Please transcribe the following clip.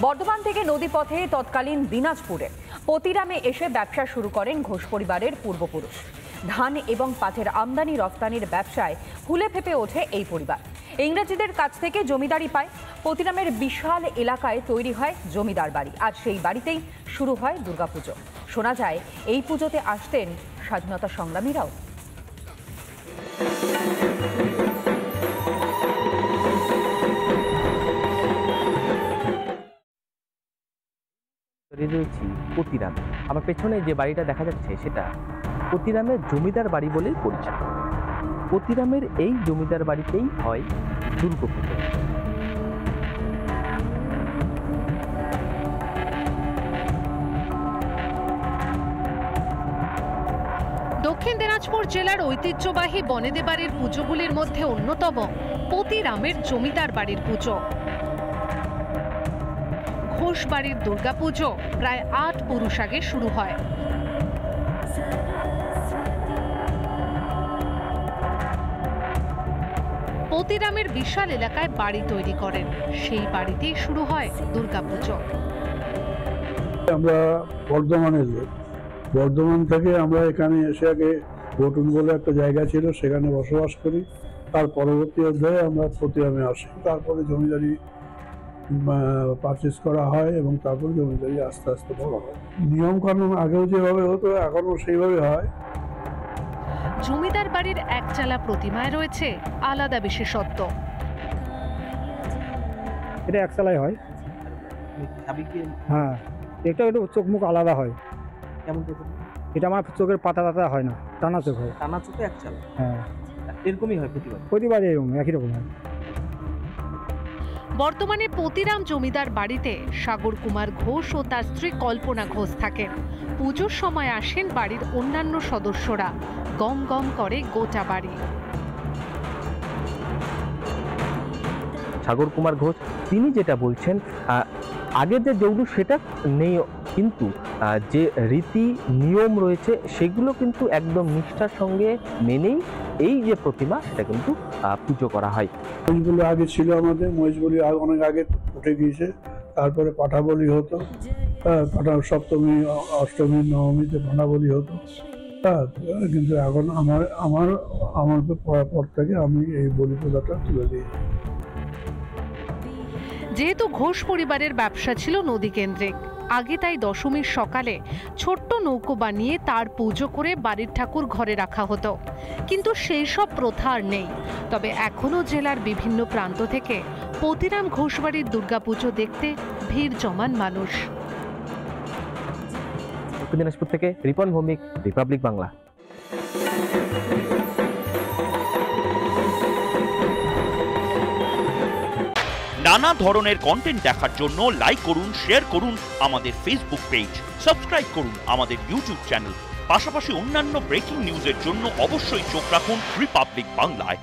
বর্ধমান থেকে নদীপথে তৎকালীন দিনাজপুরে পতিরামে এসে ব্যবসা শুরু করেন ঘোষ পরিবারের পূর্বপুরুষ। ধান এবং পাটের আমদানি রফতানির ব্যবসায় ফুলে ফেপে ওঠে এই পরিবার। ইংরেজিদের কাছ থেকে জমিদারি পায়। পতিরামের বিশাল এলাকায় তৈরি হয় জমিদার বাড়ি, আর সেই বাড়িতেই শুরু হয় দুর্গাপুজো। শোনা যায় এই পুজোতে আসতেন স্বাধীনতা সংগ্রামীরাও। রয়েছি পতিরামে। আমার পেছনে যে বাড়িটা দেখা যাচ্ছে সেটা পতিরামের জমিদার বাড়ি বলেই পরিচিত। পতিরামের এই জমিদার বাড়িতেই হয় দুর্গাপুজো। দক্ষিণ দিনাজপুর জেলার ঐতিহ্যবাহী বনেদে বাড়ির পুজোগুলির মধ্যে অন্যতম পতিরামের জমিদার বাড়ির পুজো। ঘোষ বাড়ির দুর্গাপুজো প্রায় ৮ পুরুষ আগে শুরু হয়। পতিরামের বিশাল এলাকায় বাড়ি তৈরি করেন, সেই বাড়িতেই শুরু হয় দুর্গাপুজো। আমরা বর্ধমানের লোক, বর্ধমান থেকে আমরা এখানে এসে আগে বটুন বলে একটা জায়গা ছিল, সেখানে বসবাস করি। তার পরবর্তী অধ্যায়ে আমরা পতিরামে আসি, তারপরে জমিদারি পারচেস করা হয় এবং তারপর জমিদারি আস্তে আস্তে বড় হয়। নিয়ম কানুন আগেও যেভাবে হতো এখনো সেইভাবে হয়। জমিদার বাড়ির একচালা প্রতিমায় রয়েছে আলাদা বিশেষত্ব। এটা একচালাই হয়। হ্যাঁ, এটা একটু চোখ মুখ আলাদা হয়। কেমন? এটা আমার চোখের পাতা টাতা হয় না, টানা চোখ হয়। টানা চোখে একচালা? হ্যাঁ, এরকমই হয় প্রতিবার এরকম একই রকম হয়। বর্তমানে পতিরাম জমিদার বাড়িতে সাগর কুমার ঘোষ ও তার স্ত্রী কল্পনা ঘোষ থাকেন। পুজোর সময় আসেন বাড়ির অন্যান্য সদস্যরা। গম গম করে গোটা বাড়ি। সাগর কুমার ঘোষ তিনি যেটা বলছেন, আগের যে যৌলু সেটা নেই, কিন্তু যে রীতি নিয়ম রয়েছে সেগুলো কিন্তু একদম নিষ্ঠার সঙ্গে মেনেই এই যে প্রতিমা সেটা কিন্তু পুজো করা হয়। মহিষবলি আগে ছিল, আমাদের মহিষবলি অনেক আগে উঠে গিয়েছে। তারপরে পাঠা বলি হতো, পাঠা সপ্তমী অষ্টমী নবমীতে পাঠা বলি হতো। কিন্তু এখন আমার পর থেকে আমি এই বলি পূজাটা তুলে দিয়েছি। যেহেতু ঘোষ পরিবারের ব্যবসা ছিল নদী কেন্দ্রিক, আগে তাই দশমীর সকালে ছোট্ট নৌকো বানিয়ে তার পুজো করে বাড়ির ঠাকুর ঘরে রাখা হতো। কিন্তু সেই সব প্রথা আর নেই। তবে এখনো জেলার বিভিন্ন প্রান্ত থেকে পতিরাম ঘোষবাড়ির দুর্গাপুজো দেখতে ভিড় জমান মানুষ। দক্ষিণ দিনাজপুর থেকে রিপন ভৌমিক, রিপাবলিক বাংলা। নানা ধরনের কন্টেন্ট দেখার জন্য লাইক করুন, শেয়ার করুন আমাদের ফেসবুক পেজ, সাবস্ক্রাইব করুন আমাদের ইউটিউব চ্যানেল। পাশাপাশি অন্যান্য ব্রেকিং নিউজের জন্য অবশ্যই চোখ রাখুন রিপাবলিক বাংলায়।